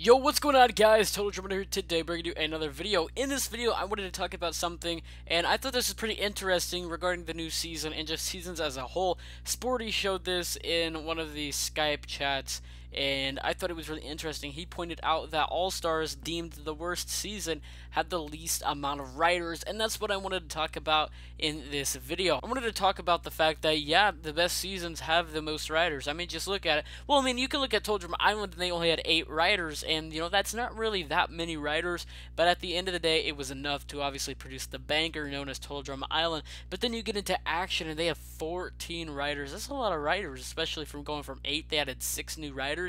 Yo, what's going on, guys? Total Drummer here today, bringing you another video. In this video, I wanted to talk about something, and I thought this was pretty interesting regarding the new season and just seasons as a whole. Sporty showed this in one of the Skype chats, and I thought it was really interesting. He pointed out that All-Stars, deemed the worst season, had the least amount of writers, and that's what I wanted to talk about in this video. I wanted to talk about the fact that, yeah, the best seasons have the most writers. I mean, just look at it. Well, I mean, you can look at Total Drummer Island, and they only had 8 writers, and, you know, that's not really that many writers, but at the end of the day, it was enough to obviously produce the banger known as Total Drama Island. But then you get into action, and they have 14 writers. That's a lot of writers, especially from going from 8. They added 6 new writers.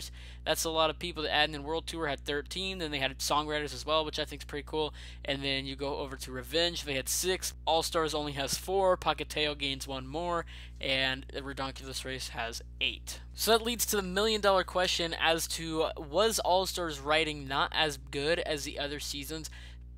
That's a lot of people to add. And then World Tour had 13. Then they had songwriters as well, which I think is pretty cool. And then you go over to Revenge. They had 6. All Stars only has 4. Pocketteo gains 1 more. And the Redonkulous Race has 8. So that leads to the million-dollar question as to, was All Stars writing not as good as the other seasons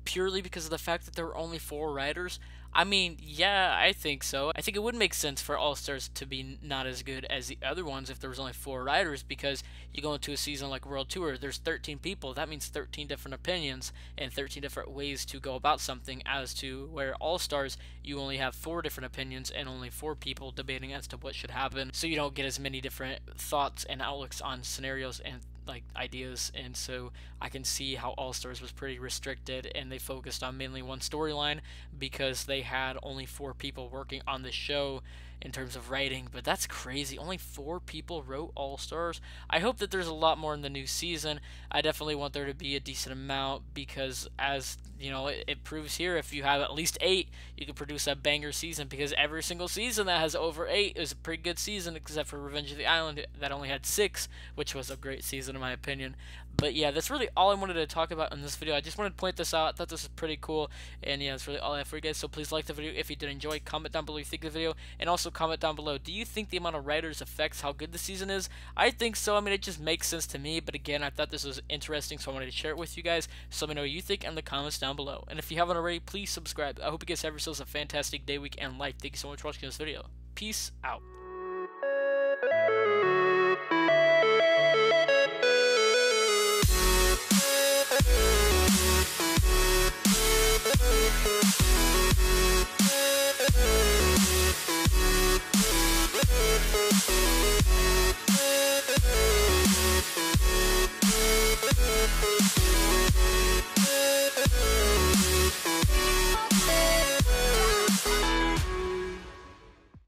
purely because of the fact that there were only 4 writers? I mean, yeah, I think so. I think it would make sense for All-Stars to be not as good as the other ones if there was only 4 writers, because you go into a season like World Tour, there's 13 people. That means 13 different opinions and 13 different ways to go about something, as to where All-Stars, you only have 4 different opinions and only 4 people debating as to what should happen, so you don't get as many different thoughts and outlooks on scenarios and like ideas. And so I can see how All Stars was pretty restricted, and they focused on mainly one storyline because they had only 4 people working on the show in terms of writing. But that's crazy, only 4 people wrote All Stars. I hope that there's a lot more in the new season. I definitely want there to be a decent amount, because as you know, it proves here, if you have at least 8, you can produce a banger season, because every single season that has over 8 is a pretty good season, except for Revenge of the Island that only had 6, which was a great season in my opinion. But yeah, that's really all I wanted to talk about in this video. I just wanted to point this out. I thought this was pretty cool, and yeah, that's really all I have for you guys. So please like the video if you did enjoy. Comment down below what you think of the video, and also comment down below, do you think the amount of writers affects how good the season is? I think so. I mean, it just makes sense to me, but again, I thought this was interesting, so I wanted to share it with you guys. So let me know what you think in the comments down below, and if you haven't already, please subscribe. I hope you guys have yourselves a fantastic day, week, and life. Thank you so much for watching this video. Peace out.